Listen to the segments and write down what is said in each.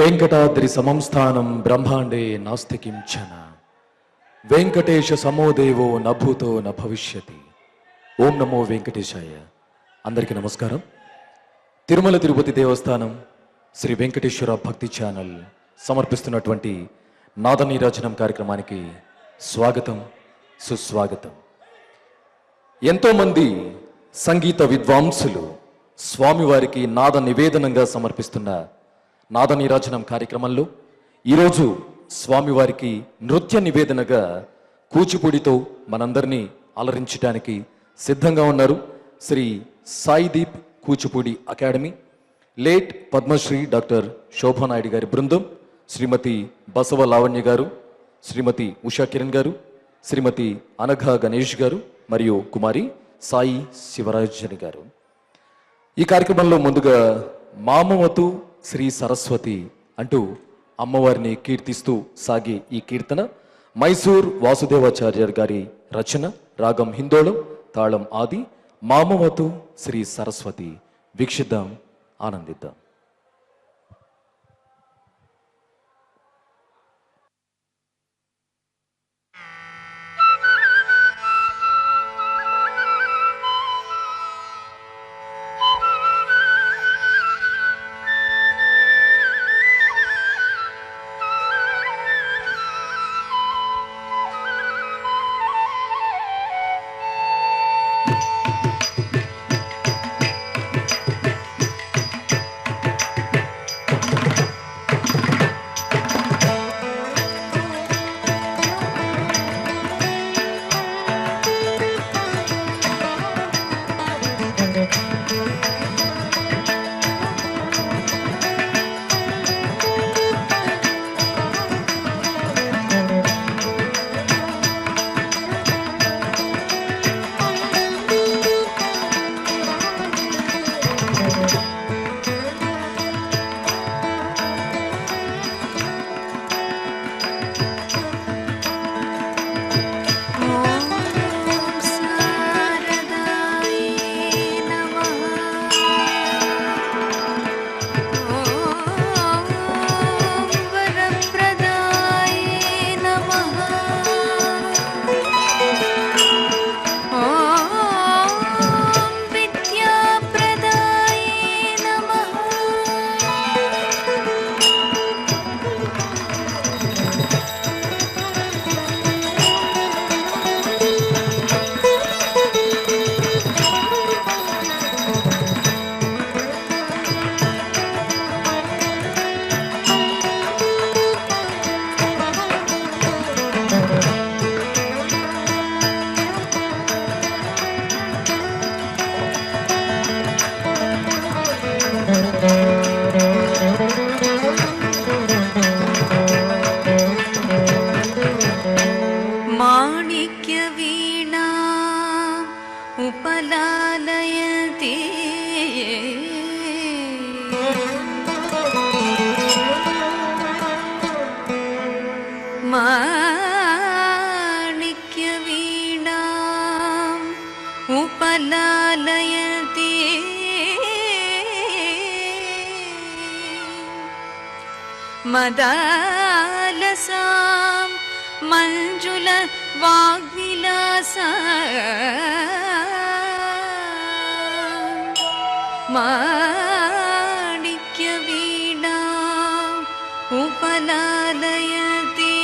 వెంకటాద్రి సమంస్థానం బ్రహ్మాండే నాస్తి కించన వెంకటేశ సమోదేవో నభూతో న భవిష్యతి. ఓం నమో వెంకటేశాయ. అందరికీ నమస్కారం. తిరుమల తిరుపతి దేవస్థానం శ్రీ వెంకటేశ్వర భక్తి ఛానల్ సమర్పిస్తున్నటువంటి నాద నీరాజనం కార్యక్రమానికి స్వాగతం, సుస్వాగతం. ఎంతోమంది సంగీత విద్వాంసులు స్వామివారికి నాద నివేదనంగా సమర్పిస్తున్న నాద నీరాజనం కార్యక్రమంలో ఈరోజు స్వామివారికి నృత్య నివేదనగా కూచిపూడితో మనందరినీ అలరించడానికి సిద్ధంగా ఉన్నారు Shri Saideep Kuchipudi academy, late Padmashri doctor Shobha Naidu గారి బృందం, శ్రీమతి బసవ లావణ్య గారు, శ్రీమతి ఉషా కిరణ్ గారు, శ్రీమతి అనఘ గణేష్ గారు మరియు కుమారి సాయి శివరాజని గారు. ఈ కార్యక్రమంలో ముందుగా మామవతు శ్రీ సరస్వతి అంటూ అమ్మవారిని కీర్తిస్తూ సాగే ఈ కీర్తన మైసూర్ వాసుదేవాచార్యర్ గారి రచన, రాగం హిందోళం, తాళం ఆది. మామవతు శ్రీ సరస్వతి. వీక్షిద్దాం, ఆనందిద్దాం. ఉపలాలయతి మాణిక్య వీణా ఉపలాలయతి మదాలసాం మంజుల వాగ్విలాస మాణిక్య వీణా ఉపలాలయతి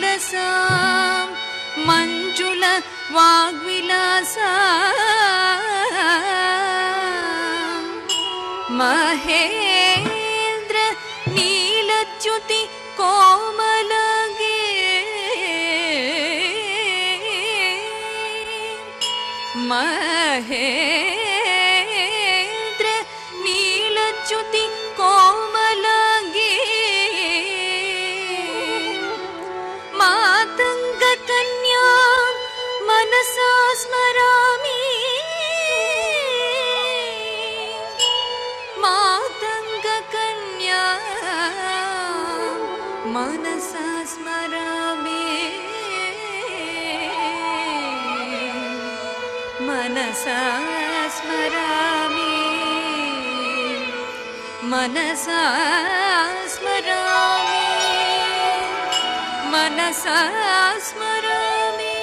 మదాలసాం మంజుల వాగ్విలాస మహేంద్ర నీలచ్యుతి కోమలగే మహేంద్ర నీలచ్యుతి కోమలగే మాతంగ కన్యా మనసా స్మరామి మాతంగ కన్యా మనసా స్మరామి మనసా मनसा स्मरामि मनसा स्मरामि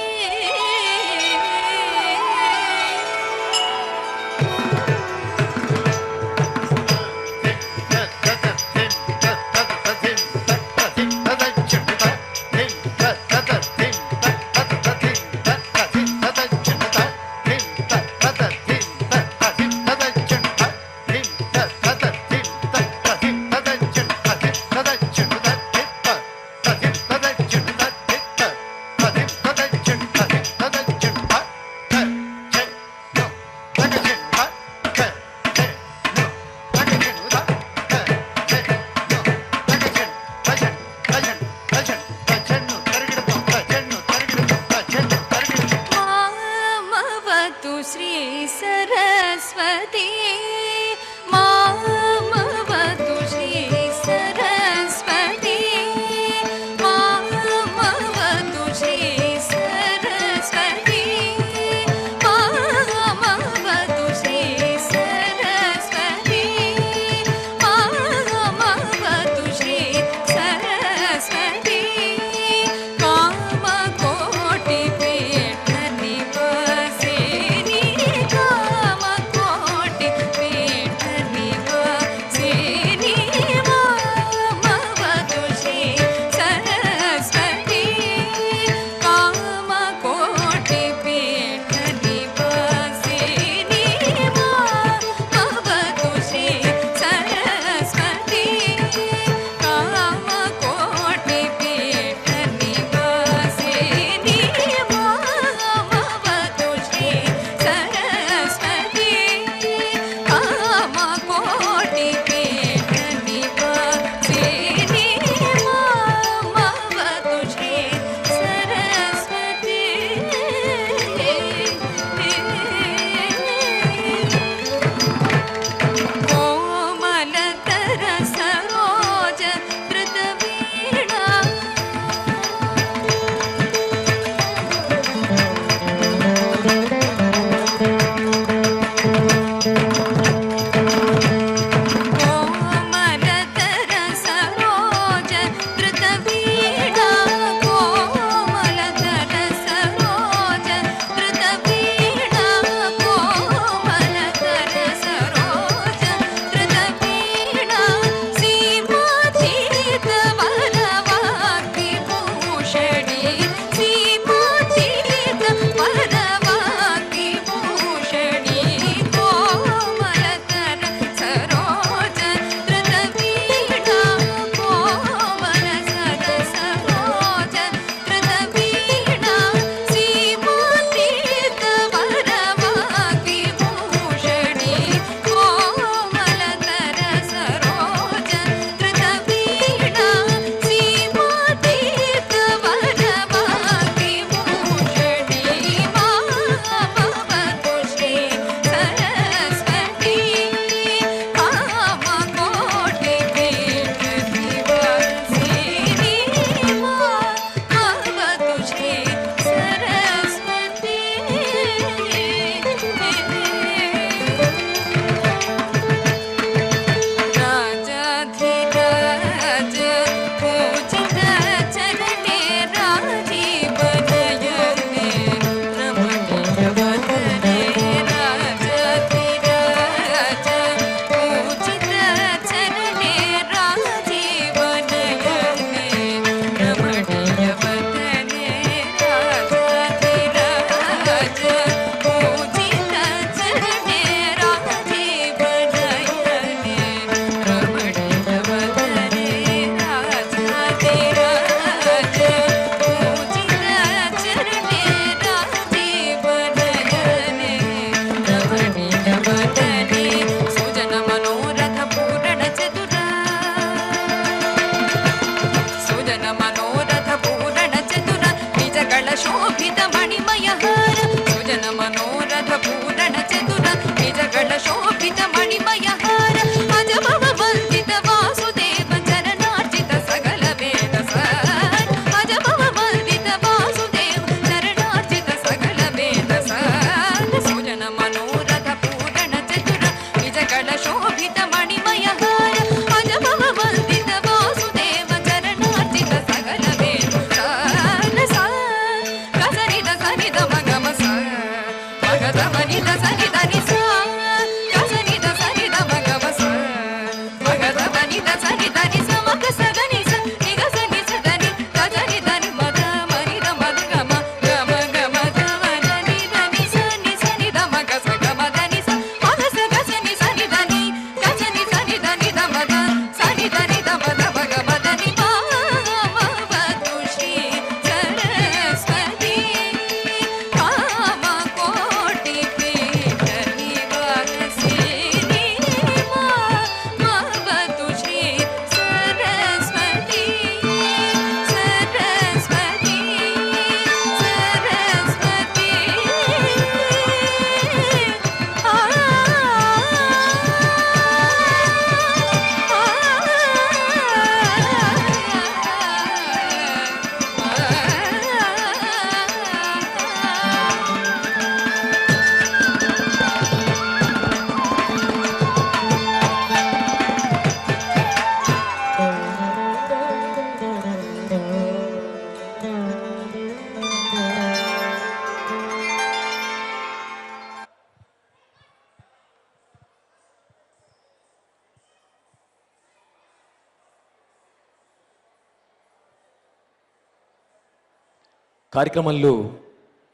కార్యక్రమంలో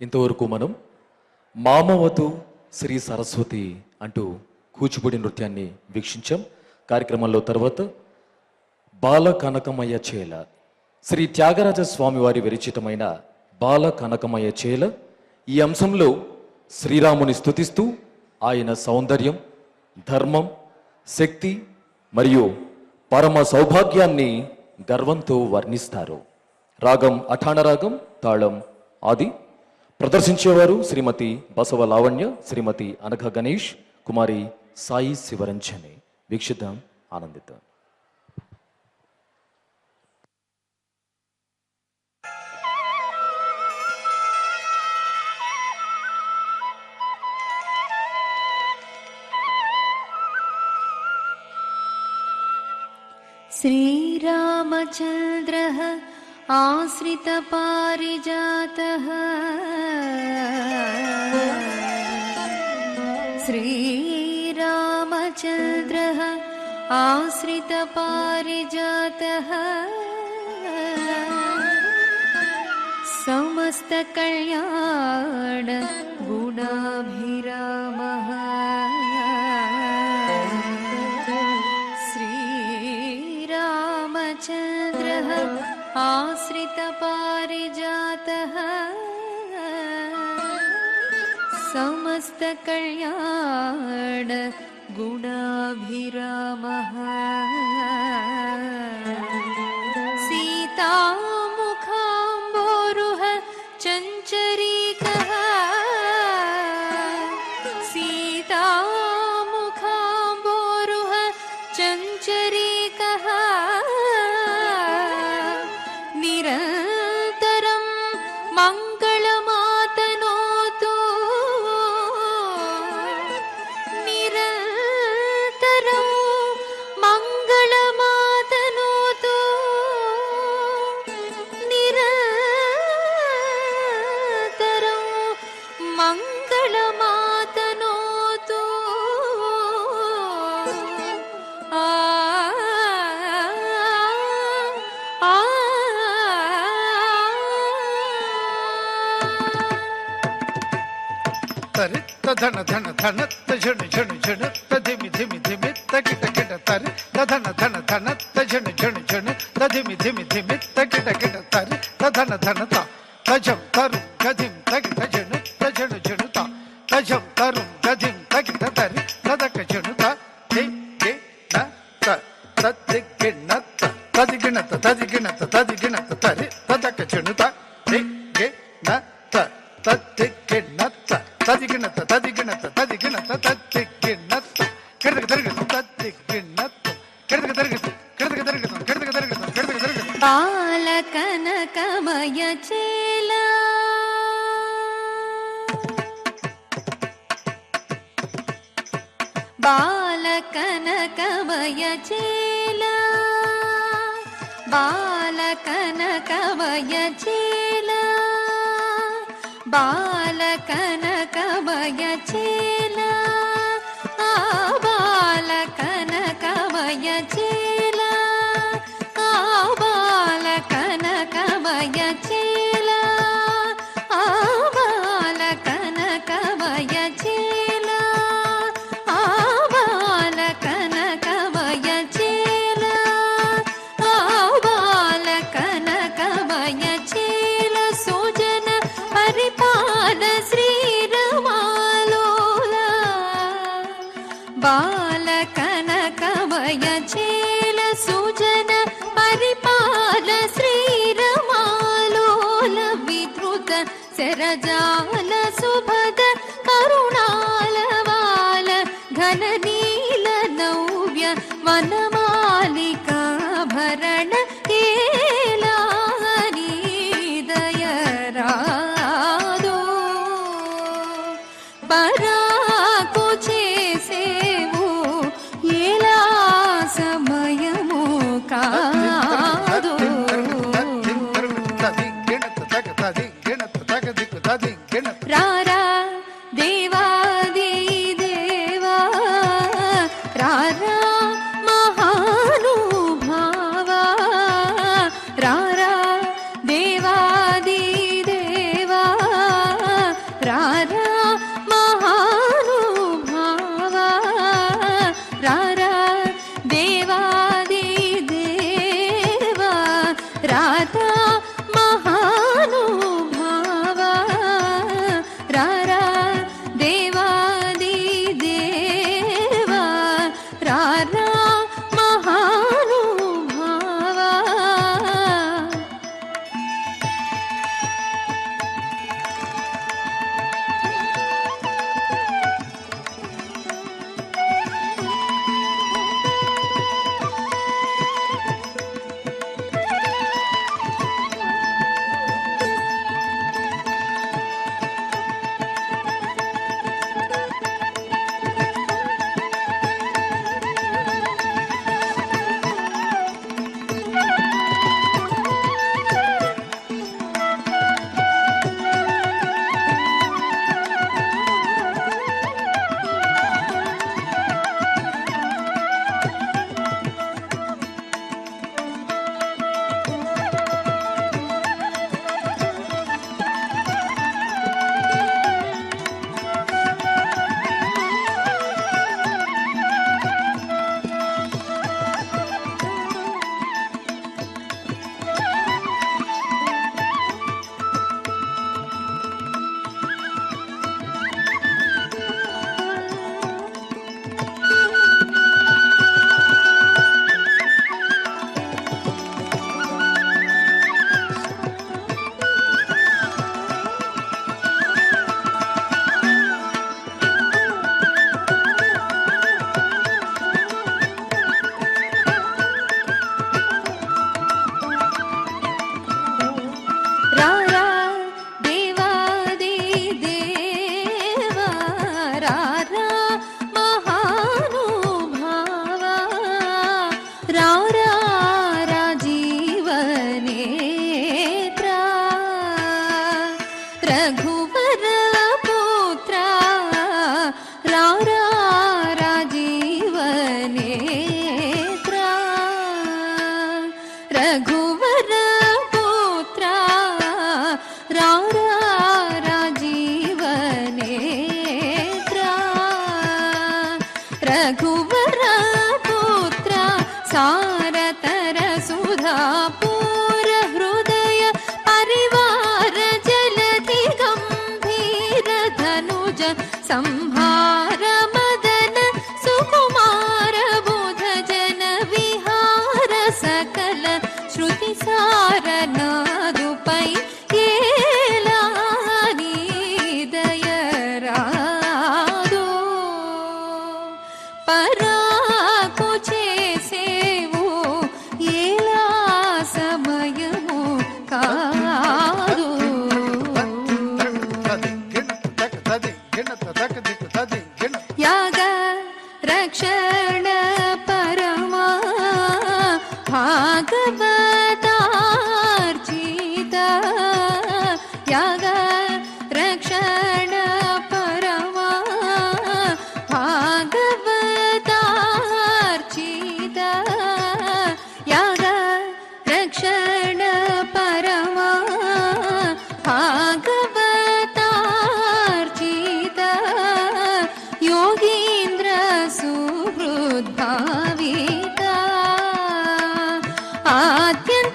ఇంతవరకు మనం మామవతు శ్రీ సరస్వతి అంటూ కూచిపూడి నృత్యాన్ని వీక్షించాం. కార్యక్రమంలో తర్వాత బాల కనకమయ్య చేల, శ్రీ త్యాగరాజ స్వామి వారి విరచితమైన బాల కనకమయ్య చేల. ఈ అంశంలో శ్రీరాముని స్తుతిస్తూ ఆయన సౌందర్యం, ధర్మం, శక్తి మరియు పరమ సౌభాగ్యాన్ని గర్వంతో వర్ణిస్తారు. రాగం అఠాణ రాగం, తాళం ఆది. ప్రదర్శించేవారు శ్రీమతి బసవ లావణ్య, శ్రీమతి అనఘ గణేష్, కుమారి సాయి శివరంజని. వీక్షిద్దాం, ఆనందిద్దాం. श्रीरामचन्द्रः आश्रितपारिजातः श्रीरामचन्द्रः आश्रितपारिजातः समस्तकल्याण गुणाभिरामः श्रीरामचन्द्रः आश्रितपारिजातः समस्तकल्याण गुणाभिरामः सीतामुखाम्बोरुह चञ्चरीकः सीतामुखाम्बोरुह चञ्चरीकः निरन्तरं मङ्गलमातनोतु निरन्तरं मङ्गलमातनोतु निरन्तरं मङ्गलमातनोतु आ आ तरित धन धन धनत झण झण झणत धिमि धिमि धिमित किट किट तरित धन धन धनत झण झण झणत धिमि धिमि धिमित किट किट तरित धन धनता तजम तरुं गधिं तकिट झणत झण झणता तजम तरुं गधिं तकिट तरित तदक झणता हि गे न त तदिगिणत तदिगिणत तदिगिणत तदिगिणत तरित तदक झणता हि गे न त तदिगिणत तदिगिणत तदिगिणत तदिगिणत तदिगिणत ಕಿಡದಕ ತರಗತ ತದಿಗಿಣತ ಕಿಡದಕ ತರಗತ ಕಿಡದಕ ತರಗತ ಕಿಡದಕ ತರಗತ ಕಿಡದಕ ತರಗತ बालकनकमय चेला बालकनकमय चेला बालकनकमय चेला बालकनकमय चेला आ बालकनकमय चेला आ बालकनकमय चेला आ बालकनकमय चेला आ बालकनकमय चेला आ बालकनकमय चेला सुजन परिपाल श्रीरमालोला बालकनकमय चेला सुजन परिपाल श्रीरमालोल विद्रुत सरजाल सुभद करुणालवाल घननील नव्य वनमालिका भरण केलानी दयरादो पराको చేసేవు ఎలా సమయము కాదు రారా దేవాది దేవా రారా మహానుభావా రారా రాజీవనేత్రా రఘువర పుత్ర రారా రాజీవనేత్రా రఘువర పుత్ర రారా రాజీవనేత్రా రఘువర పుత్ర సారతర సుధాపూర హృదయ పరివార జలధి గంభీర ధనుజ సంహార మదన సుకుమార బుధ జన విహార సకల శృతి సారనాదుపై ఏలాని దయరాదో పరాకు చేసేవు ఎలా సమయము కాదు యాగ రక్షణ పరమా భాగవతార్చిత యాగ రక్షణ పరమా భాగవతార్చిత యాగ రక్షణ పరమా భాగవతార్చిత योगीन्द्र सुहृद्भाविता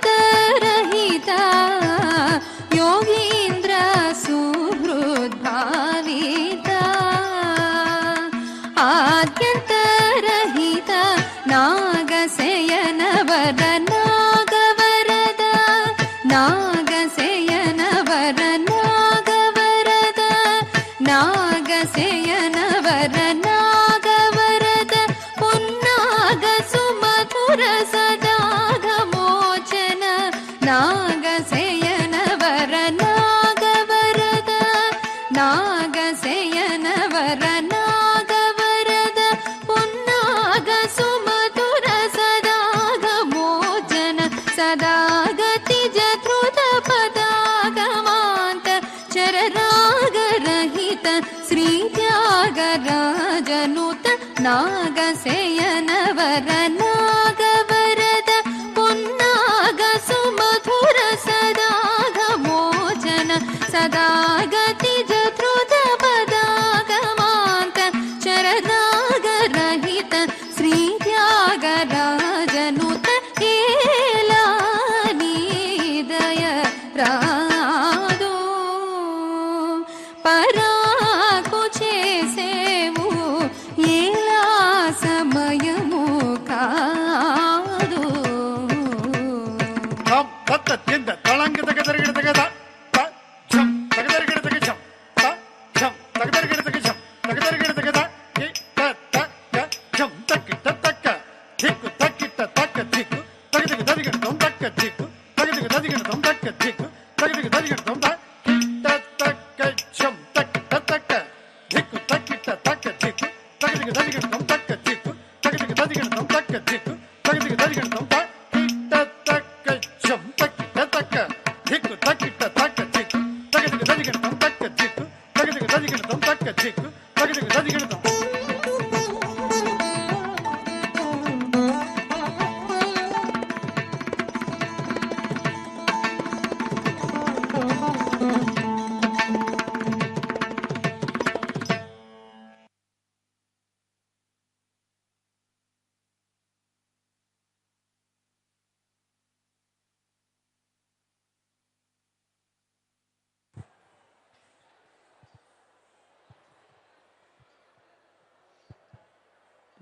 आद्यन्तरहिता योगीन्द्र सुहृद्भाविता आद्यन्तरहिता नागशयन वर नागवरद नागशयन वर नागवरद नागशयन वर नागवरद पुन्नाग सुमधुर सदागमोचन नागशयन वर नागवरद नागशयन वर नागवरद पुन्नाग सुमधुर सदागमोचन सदागति जत्रुत पदागमान्त चररागरहित श्री त्यागराजनुत नागशयन वर नागवरद पुन्नाग सुमधुर सदागमोचन सदागति जत्रुत पदागमान्त चररागरहित श्री त्यागराजनुत ఏలాని దయరాదో పరాకు చేసేవు ఎలా సమయము కాదు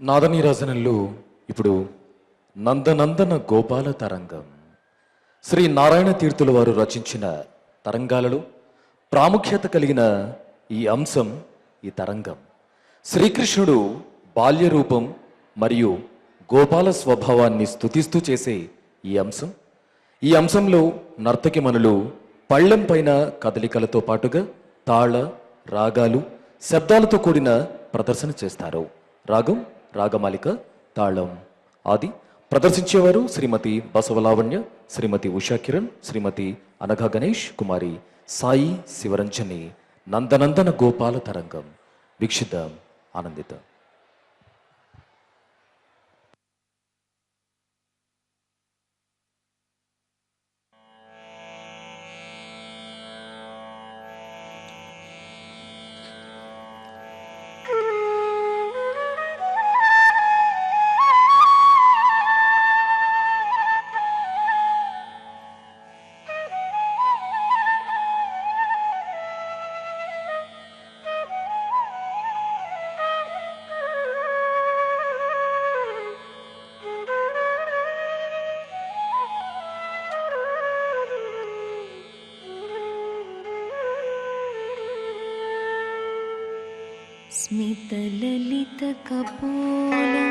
నాదనీరాజనంలో ఇప్పుడు నందనందన గోపాల తరంగం శ్రీ నారాయణ తీర్థుల వారు రచించిన తరంగాలలో ప్రాముఖ్యత కలిగిన ఈ అంశం ఈ తరంగం శ్రీకృష్ణుడు బాల్య రూపం మరియు గోపాల స్వభావాన్ని స్తుతిస్తూ చేసే ఈ అంశంలో నర్తకిమణులు పళ్ళెం పైన కదలికలతో పాటుగా తాళ రాగాలు శబ్దాలతో కూడిన ప్రదర్శన చేస్తారు. రాగం రాగమాలిక తాళం ఆది ప్రదర్శించేవారు శ్రీమతి బసవలావణ్య, శ్రీమతి ఉషా కిరణ్, శ్రీమతి అనఘా గణేష్, కుమారి సాయి శివరంజని. నందనందన గోపాల తరంగం. వీక్షిద్దాం, ఆనందిద్దాం. स्मितललितकपोलं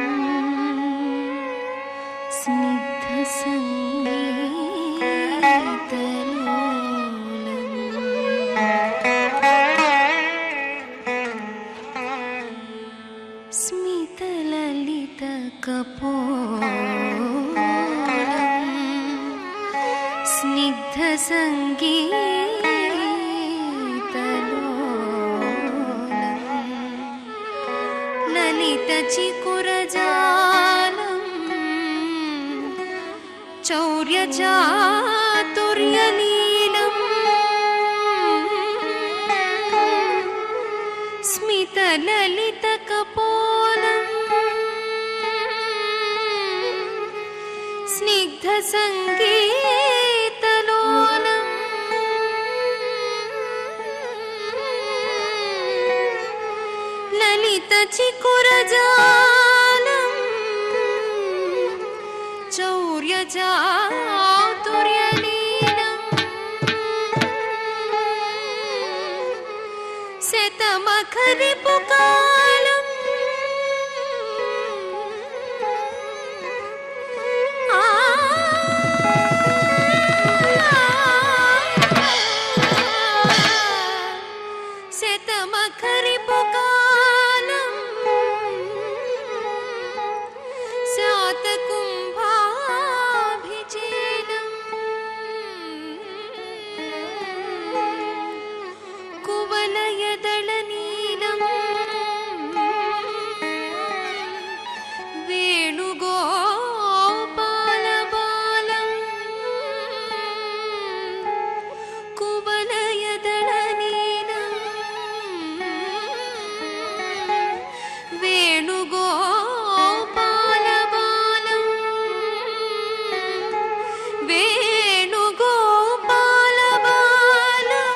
स्निग्धसङ्गीतलोलं ललितचिकुरजालं चौर्यचातुर्यलीलं स्मितललितकपोलं स्निग्धसङ्गीतलोलं ललितचिकुरजालं चौर्यचातुर्यलीलं शतमखरिपुकालं शतमखरिपुकालं शातकुम्भाभिजीनं कुवलयदलनीलं वेणुगोपालबालं कुवलयदलनीलं वेणुगोपालबालं वेणुगोपालबालं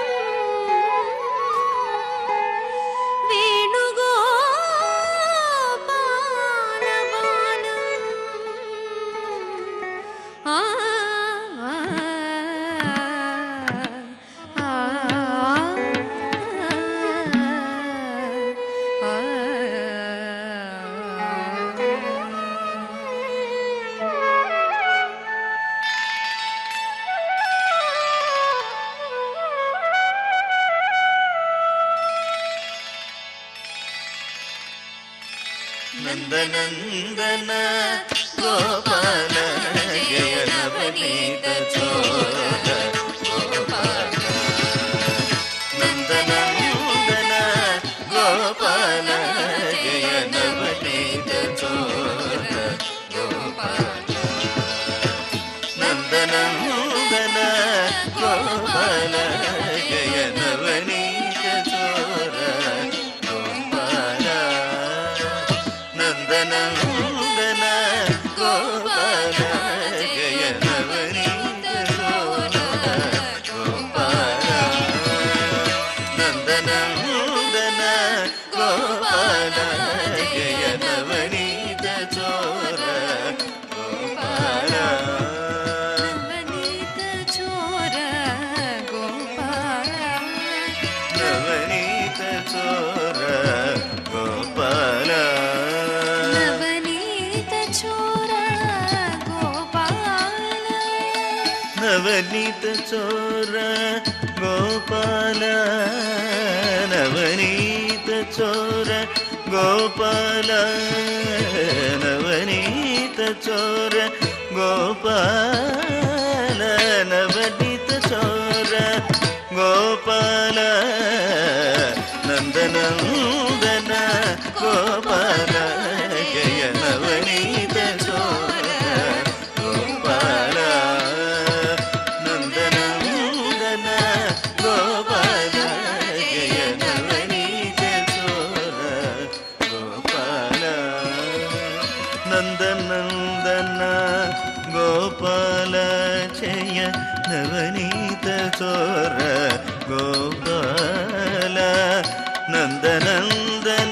वेणुगोपालबालं नंदनंदन गोपाल जय नवनीत चोर गोपाल नंदनंदन गोपाल जय नवनीत चोर गोपाल नंदनंदन गोपाल जय नवनीत चोर गोपाल नंदनंदन गोपाल जय नवनीत चोर गोपाल नंदनंदन गोपाल जय नवनीत चोर गोपाल नवनीत चोर गोपाल नवनीत चोर गोपाल नवनीत चोर गोपाल नवनीत चोर गोपाल नवनीत चोर गोपाल नवनीत ನವನೀತ ಚೋರ ಗೋಪಾಲ ನವನೀತ ಚೋರ ಗೋಪಾಲ ನಂದನಂದನ ಗೋಪಾಲ ಜಯ ನವನೀತ ಚೋರ ಗೋಪಾಲ ನಂದನಂದನ ಗೋಪಾಲ ಜಯ ನವನೀತ ಚೋರ ಗೋಪಾಲ ನಂದನಂದನ ಗೋಪಾಲ ಜಯ ನವನೀತ ಚೋರ ಗೋಪಾಲ ನಂದನಂದನ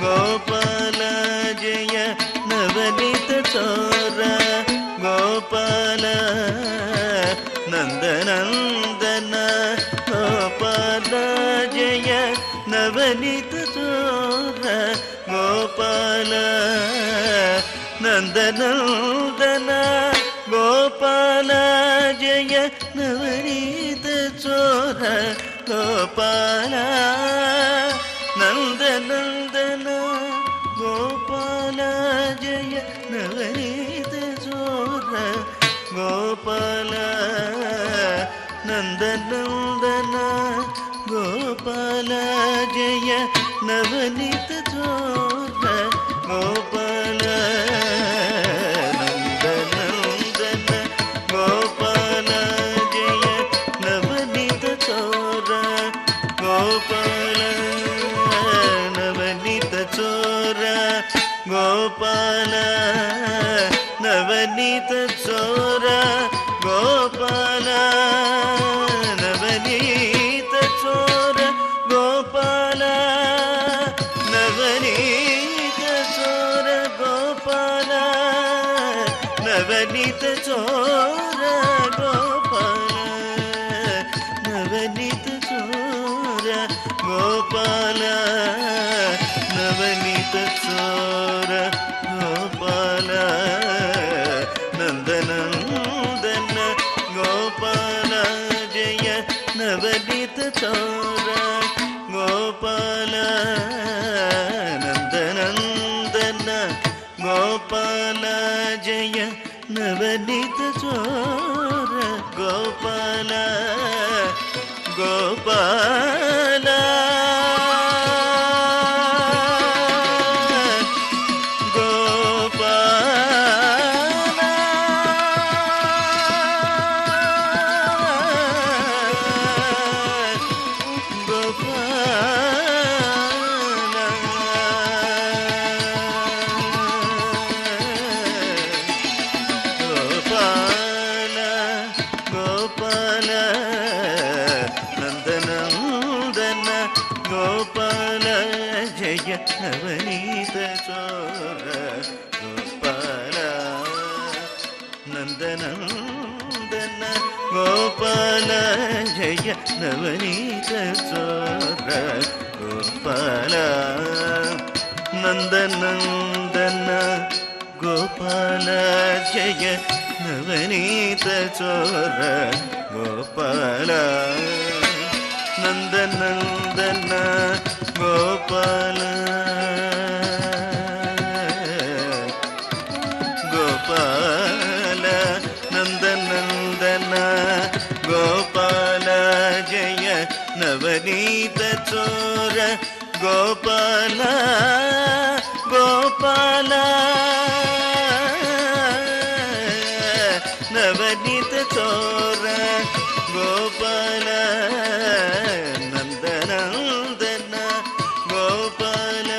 ಗೋಪಾಲ ಜಯ ನವನೀತ ಚೋರ ಗೋಪಾಲ ನಂದನಂದನ ಗೋಪಾಲ ಜಯ ನವನೀತ ಚೋರ ಗೋಪಾಲ ನಂದನಂದನ ಗೋಪಾಲ ಜಯ ನವನೀತ ಚೋರ ಗೋಪಾಲ ನಂದನಂದನ ಗೋಪಾಲ ಜಯ ನವನೀತ ಚೋರ ಗೋಪಾಲ ನಂದನಂದನ ಗೋಪಾಲ ಜಯ ನವನೀತ ಚೋರ ಗೋಪಾಲ ನಂದನಂದನ ಗೋಪಾಲ ಜಯ ನವನೀತ ಚೋರ ಗೋಪಾಲ ನವನೀತ ಚೋರ ಗೋಪಾಲ ನವನೀತ ಚೋರ ಗೋಪಾಲ ನವನೀತ ಚೋರ ಗೋಪಾಲ ನವನೀತ ಚೋರ ಗೋಪಾಲ ನವನೀತ ಚೋರ ಗೋಪಾಲ ನವನೀತ ಚೋರ ಗೋಪಾಲ ನವನೀತ ಚೋರ ಗೋಪಾಲ ನಂದನಂದನ ಗೋಪಾಲ ಜಯ ನವನೀತ ಚೋರ ಗೋಪಾಲ ನಂದನಂದನ ಗೋಪಾಲ ಜಯ ನವನೀತ ಚೋರ ಗೋಪಾಲ ಗೋಪಾಲ ಗೋಪಾಲ ಜಯ ನವನೀತ ಚೋರ ಗೋಪಾಲ ನಂದನಂದನ ಗೋಪಾಲ ಜಯ ನವನೀತ ಚೋರ ಗೋಪಾಲ ನಂದನಂದನ ಗೋಪಾಲ ಜಯ ನವನೀತ ಚೋರ ಗೋಪಾಲ ನಂದನಂದನ ಗೋಪಾಲ ಗೋಪಾಲ ನಂದನಂದನ ಗೋಪಾಲ ಜಯ ನವನೀತ ಚೋರ ಗೋಪಾಲ ಗೋಪಾಲ ನವನೀತ ಚೋರ ಗೋಪಾಲ ನಂದನಂದನ ಗೋಪಾಲ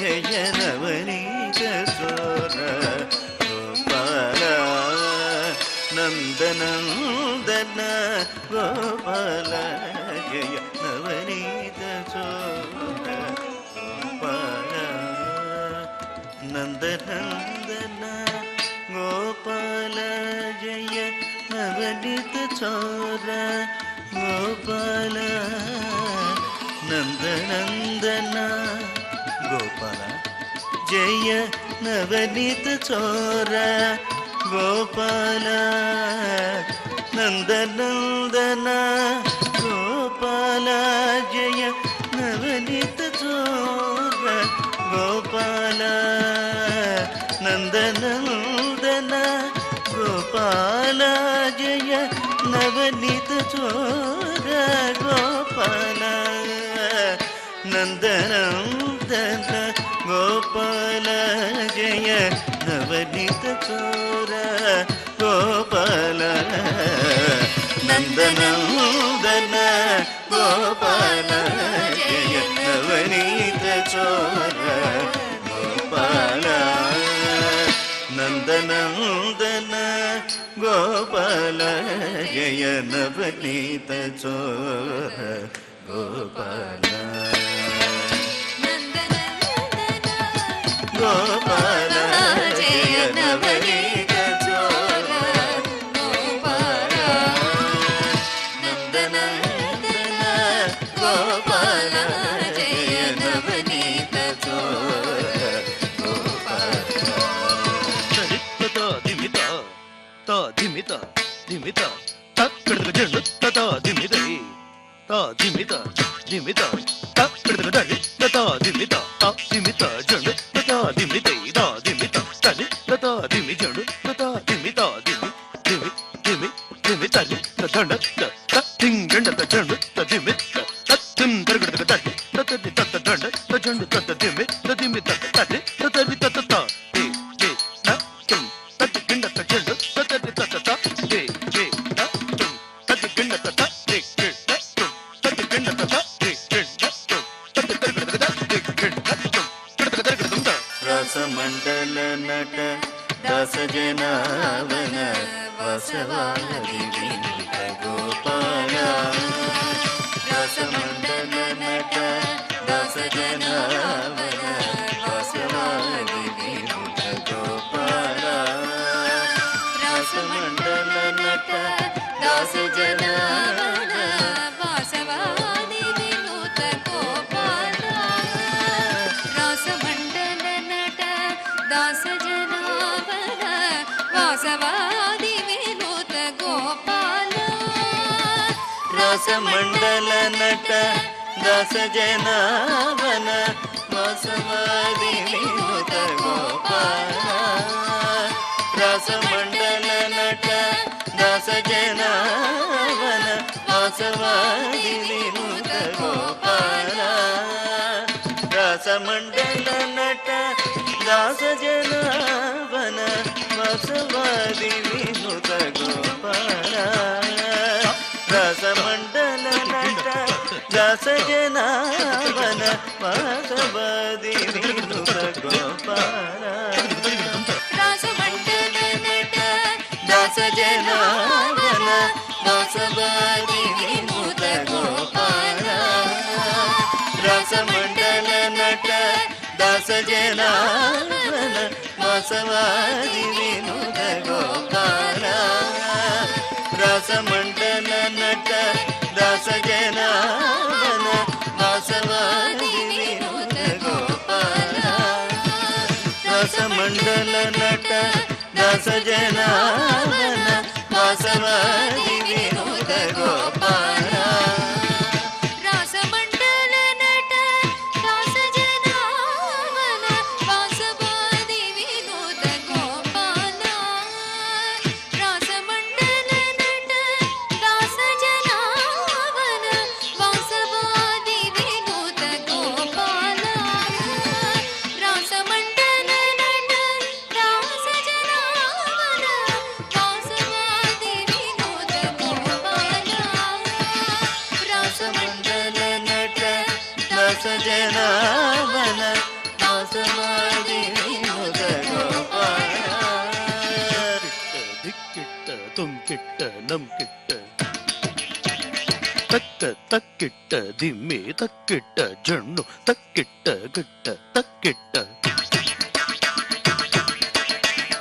ಜಯ ನವನೀತ ಚೋರ ಗೋಪಾಲ ನಂದನಂದನ ಗೋಪಾಲ ಜಯ ನವನೀತ ಚೋರ ಗೋಪಾಲ ನಂದನಂದನ ಗೋಪಾಲ ಜಯ ನವನೀತ ಚೋರ ಗೋಪಾಲ ನಂದನಂದನ ಗೋಪಾಲ ಜಯ ನವನೀತ ಚೋರ ಗೋಪಾಲ ನಂದನಂದನ ಗೋಪಾಲ ಜಯ ನವನೀತ ಚೋರ ಗೋಪಾಲ ನಂದನಂದನ ಗೋಪಾಲ ಜಯ ನವನೀತ ಚೋರ ಗೋಪಾಲ ನಂದನಂದನ ಗೋಪಾಲ ಜಯ ನವನೀತ ಚೋರ ಗೋಪಾಲ ನಂದನಂದನ ಗೋಪಾಲ ಜಯ ನವನೀತ ಚೋರ ಗೋಪಾಲ ನಂದನಂದನ ಗೋಪಾಲ ಜಯ ನವನೀತ ಚೋರ ಗೋಪಾಲ ಗೋಪಾಲ ಜಯ ನವನೀತ ಚೋರ ಗೋಪಾಲ ನಂದನಂದನ ಗೋಪಾಲ ಜಯ ನವನೀತ ಚೋರ ಗೋಪಾಲ ದಿಮಿತ ತಾ ದಿಮಿತ ದಿಮಿತ ತಕ್ಕಡಿದ ಜಂಡು ತಾ ದಿಮಿತ ತಾ ದಿಮಿತ ದಿಮಿತ ತಕ್ಕಡಿದ ದಡಿ ತಾ ದಿಮಿತ ತಾ ದಿಮಿತ ಜಂಡು ತಾ ದಿಮಿತ ತಾ ದಿಮಿತ ತನಿ ತಾ ದಿಮಿ ಜಂಡು ತಾ ದಿಮಿತ ದಿಮಿ ದಿಮಿ ದಿಮಿ ದಿಮಿ ತನಿ ದಂಡ ತ ತಿಂಗಂಡ ತ ಜಂಡು ತ ದಿಮಿ ತ ತಿಂ ದರ್ಗಡ ದಡಿ ತನಿ ತತ್ತ ದಂಡ ತ ಜಂಡು ತತ್ತ ದಿಮಿ ತ ದಿಮಿ ತತ್ತ ತನಿ ತನಿ ತತ್ತ ತಾ ತಿ ತಿ ನ ತುಂ ತತ್ತ ಗಿಂಡ ತ ಜಂಡು ತನಿ ತತ್ತ ತಾ ತಿ ತಿ ನ ತುಂ ತತ್ತ ಗಿಂಡ ತ ತಾ ತಿ ತಿ ನ ತುಂ ತತ್ತ ಗಿಂಡ ತ ತಾ ತಿ ತಿ ನ ತುಂ ತತ್ತ ದರ್ಗಡ ದಡಿ ಗಿಂಡ ತುಂ ತತ್ತ ದರ್ಗಡ ದುಂಡ ರಸಮಂಡಲ ನಟ ದಾಸಜನಾವನ ವಾಸವಾದಿ ವಿನುತ ಗೋಪಾಲ ರಸಮಂಡಲ ನಟ ದಾಸಜನಾವನ ವಾಸವಾದಿ ವಿನುತ ಗೋಪಾಲ ರಸಮಂಡಲ ನಟ ದಾಸಜನಾವನ ವಾಸವಾದಿ ವಿನುತ ಗೋಪಾಲ ರಾಸಮಂಡಲ ನಟ ದಾಸ ಜನಾವನ ವಾಸವಾದಿ ವಿನುತ ಗೋಪಾಲ ರಸಮಂಡಲ ನಟ ದಾಸಜನಾವನ ವಾಸವಾದಿ ವಿನುತ ಗೋಪಾಲ ರಸಮಂಡಲ ನಟ ದಾಸಜನಾವನ ವಾಸವಾದಿ ವಿನುತ ಗೋಪಾಲ ರಸಮಂಡಲ ನಟ ದಾಸಜನಾವನ ವಾಸವಾದಿ ವಿನುತ ಗೋಪಾಲ ರಸಮಂಡಲ ನಟ ದಾಸಜನಾವನ ವಾಸವಾದಿ ವಿನುತ ಗೋಪಾಲ ರಾಸಮಂಡಲ ನಟ ದಾಸಜನಾವನ ವಾಸವಾದಿ ವಿನುತ ಗೋಪಾಲ ರಸಮಂಡಲ ನಟ ದಾಸಜನಾವನ ವಾಸವಾದಿ ವಿನುತ ಗೋಪಾಲ ರಸಮಂಡಲ ನಟ ದಾಸಜನಾವನ ವಾಸವಾದಿ ವಿನುತ ಗೋಪಾಲ ರಸಮಂಡಲ ನಟ ದಾಸಜನಾವನ ವಾಸವಾದಿ ವಿನುತ ಗೋಪಾಲ ರಾಸಮಂಡಲ ನಟ ದಾಸ ಜನಾವನ ವಾಸವಾದಿ ವಿನುತ ಗೋಪಾಲ ರಾಸಮಂಡಲ ನಟ ದಾಸ ಜನಾವನ ವಾಸವಾದಿ ವಿನುತ ಗೋಪಾಲ ರಾಸಮಂಡಲ ನಟ ದಾಸ ಜನಾವನ ವಾಸವಾದಿ ವಿನುತ ಗೋಪಾಲ ರಸಮಂಡಲ ನಟ ದಾಸಜನಾವನ ವಾಸವಾದಿ ವಿನುತ ಗೋಪಾಲ ದಿಕ್ಕಿಟ್ಟ ತುಂಕಿಟ್ಟ ನಂಕಿಟ್ಟ ತಕ್ಕ ತಕ್ಕಿಟ್ಟ ದಿಮ್ಮಿ ತಕ್ಕಿಟ್ಟ ಜಣ್ಣು ತಕ್ಕಿಟ್ಟ ಗಿಟ್ಟ ತಕ್ಕಿಟ್ಟ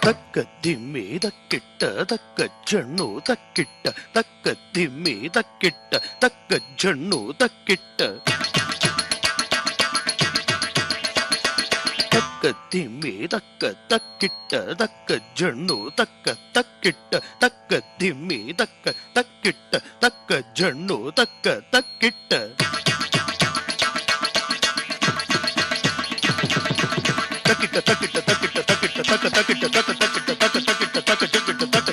ತಕ್ಕ ದಿಮ್ಮಿ ತಕ್ಕಿಟ್ಟ ತಕ್ಕ ಜಣ್ಣು ತಕ್ಕಿಟ್ಟ ತಕ್ಕ ದಿಮ್ಮಿ ತಕ್ಕಿಟ್ಟ ತಕ್ಕ ಜಣ್ಣು ತಕ್ಕಿಟ್ಟ ತಕ್ಕ ದಿಮ್ಮಿ ತಕ್ಕ ತಕ್ಕಿಟ್ಟ ತಕ್ಕ ಜಣ್ಣು ತಕ್ಕ ತಕ್ಕಿಟ್ಟ ತಕ್ಕ ದಿಮ್ಮಿ ತಕ್ಕ ತಕ್ಕಿಟ್ಟ ತಕ್ಕ ಜಣ್ಣು ತಕ್ಕ ತಕ್ಕಿಟ್ಟ ತಕ್ಕಿಟ್ಟ ತಕ್ಕಿಟ್ಟ ತಕ್ಕಿಟ್ಟ ತಕ್ಕಿಟ್ಟ ತಕ್ಕ ತಕ್ಕಿಟ್ಟ ತಕ್ಕ ತಕ್ಕಿಟ್ಟ ತಕ್ಕ ತಕ್ಕಿಟ್ಟ ತಕ್ಕ ಜಕ್ಕಿಟ್ಟ ತಕ್ಕ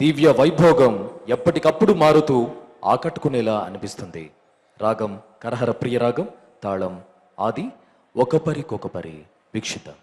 దివ్య వైభోగం ఎప్పటికప్పుడు మారుతూ ఆకట్టుకునేలా అనిపిస్తుంది. రాగం కరహర ప్రియ రాగం, తాళం ఆది, ఒకపరికొకపరి. వీక్షిద్దాం.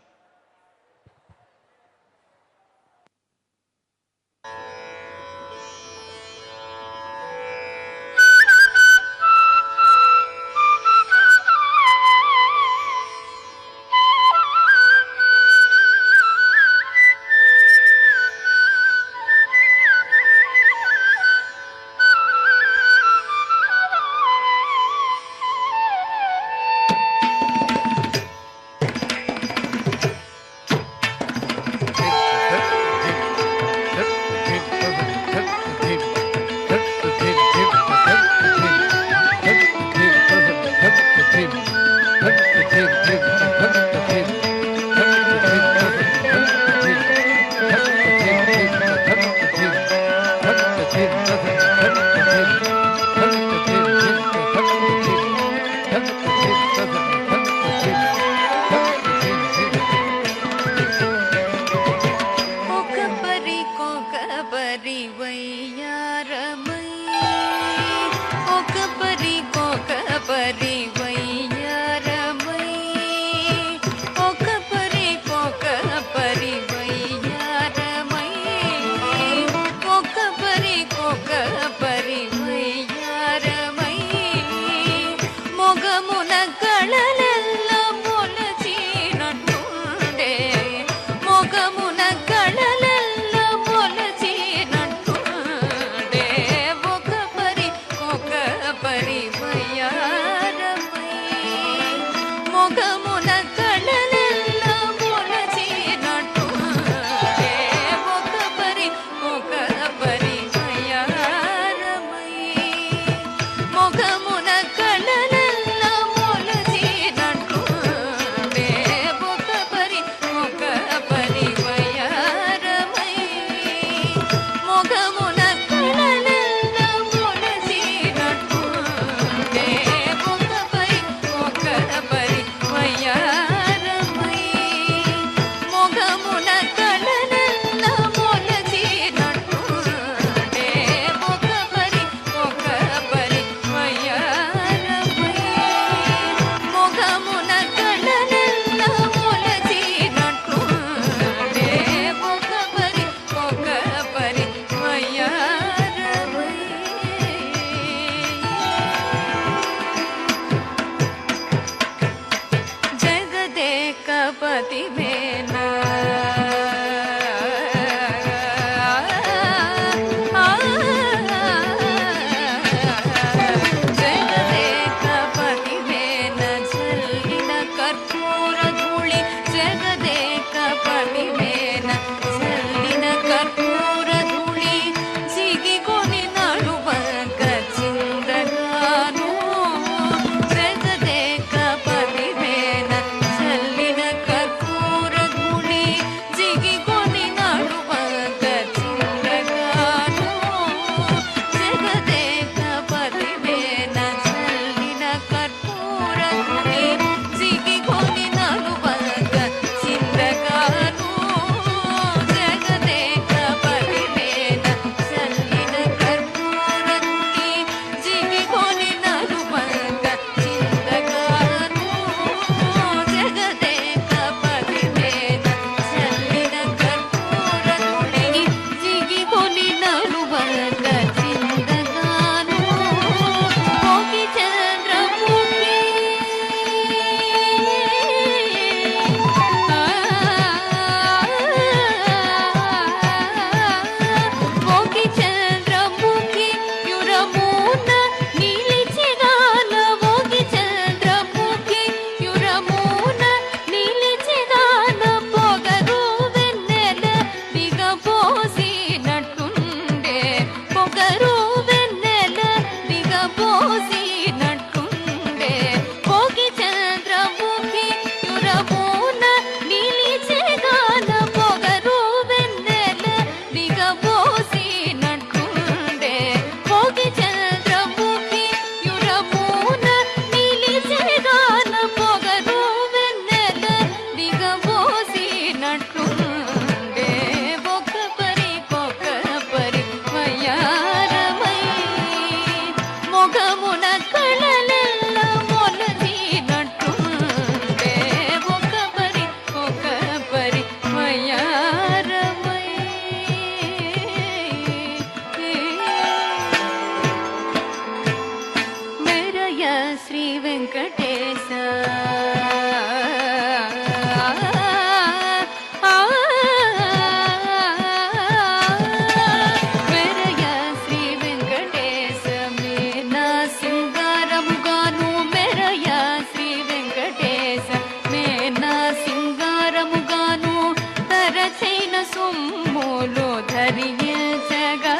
ధరించగా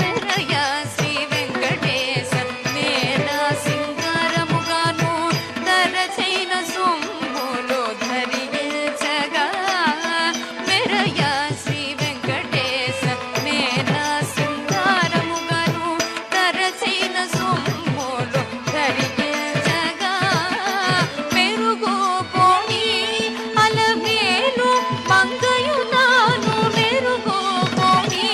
మెరయ శ్రీ వెంకటేశ మేనా సింగారముగాను దరచైన సొమ్ములు ధరించగా మెరయ శ్రీ వెంకటేశ మేనా సింగారముగాను దరచైన సొమ్ములు ధరించగా మెరుగు పోని అలమేలు మంగయునాను మెరుగు పోని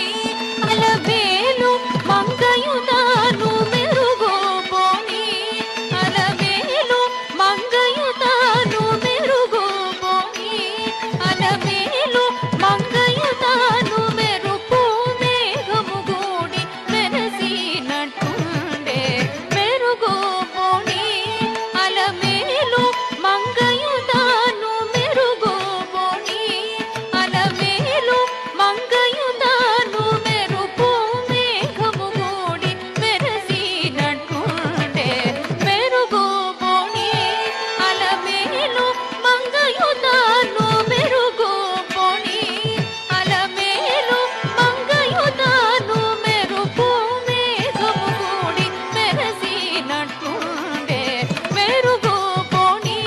అలమేలు మంగయునాను మెరుగు పోని అలమేలు మంగయునాను మెరుగు పోని అలమేలు మంగయునాను మెరుపు మేఘము గూడి మెరసినట్టుండే మెరుగు పోని అలమేలు మంగయునాను మెరుగు పోని అలమేలు మంగయునాను మెరుపు మేఘము గూడి మెరసినట్టుండే మెరుగు పోని అలమేలు మంగయునాను మెరుగు పోని అలమేలు మంగయునాను మెరుపు మేఘము గూడి మెరసినట్టుండే మెరుగు పోని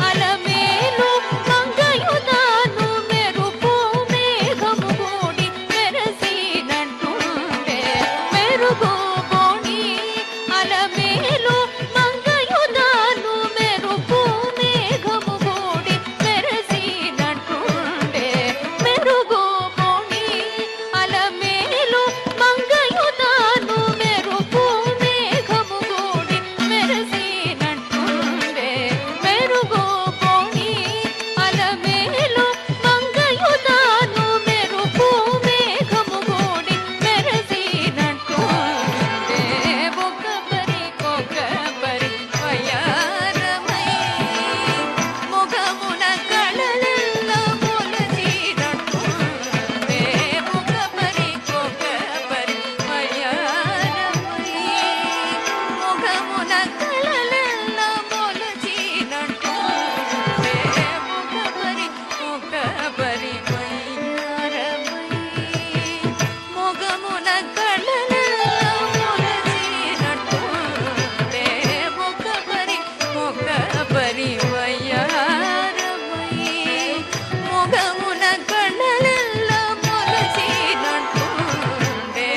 అలమేలు మంగయునాను మెరుపు మేఘము గూడి మెరసినట్టుండే మెరుగు పోని అలమేలు మంగయునాను మెరుపు మేఘము గూడి మెరసినట్టుండే మెరుగు పోని అలమేలు మంగయునాను మెరుపు మేఘము గూడి మెరసినట్టుండే మెరుగు పోని అలమేలు మంగయునాను మెరుపు మేఘము గూడి మెరసినట్టుండే ఒక్కపరి కొక్కపరి వయారమై మొగమున కళలెల్ల మొలచినట్టుండే ఒక్కపరి కొక్కపరి వయారమై మొగమున కళలెల్ల మొలచినట్టుండే ఒక్కపరి కొక్కపరి వయారమై మొగమున కళలెల్ల మొలచినట్టుండే ఒక్కపరి కొక్కపరి వయారమై మొగమున కళలెల్ల మొలచినట్టుండే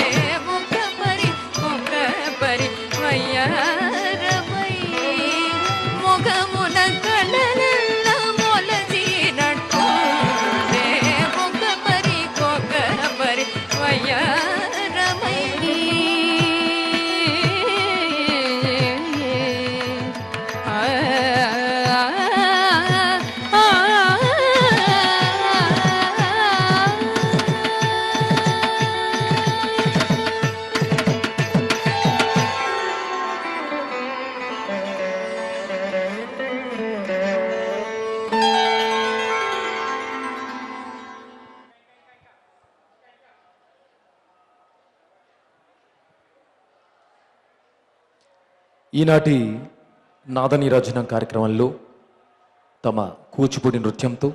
ఒక్కపరి కొక్కపరి వయారమై మొగమున కళలెల్ల మొలచినట్టుండే ఒక్కపరి కొక్కపరి వయారమై ఈనాటి నాదనీరాజనం కార్యక్రమంలో తమ కూచిపూడి నృత్యంతో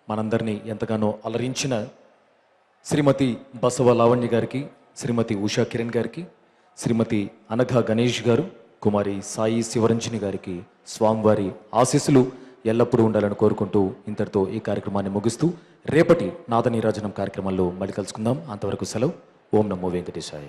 మనందరినీ ఎంతగానో అలరించిన శ్రీమతి బసవ లావణ్య గారికి, శ్రీమతి ఉషా కిరణ్ గారికి, శ్రీమతి అనఘా గణేష్ గారు, కుమారి సాయి శివరంజని గారికి స్వామివారి ఆశీస్సులు ఎల్లప్పుడూ ఉండాలని కోరుకుంటూ ఇంతటితో ఈ కార్యక్రమాన్ని ముగిస్తూ రేపటి నాదనీరాజనం కార్యక్రమంలో మళ్ళీ కలుసుకుందాం. అంతవరకు సెలవు. ఓం నమో వెంకటేశాయ.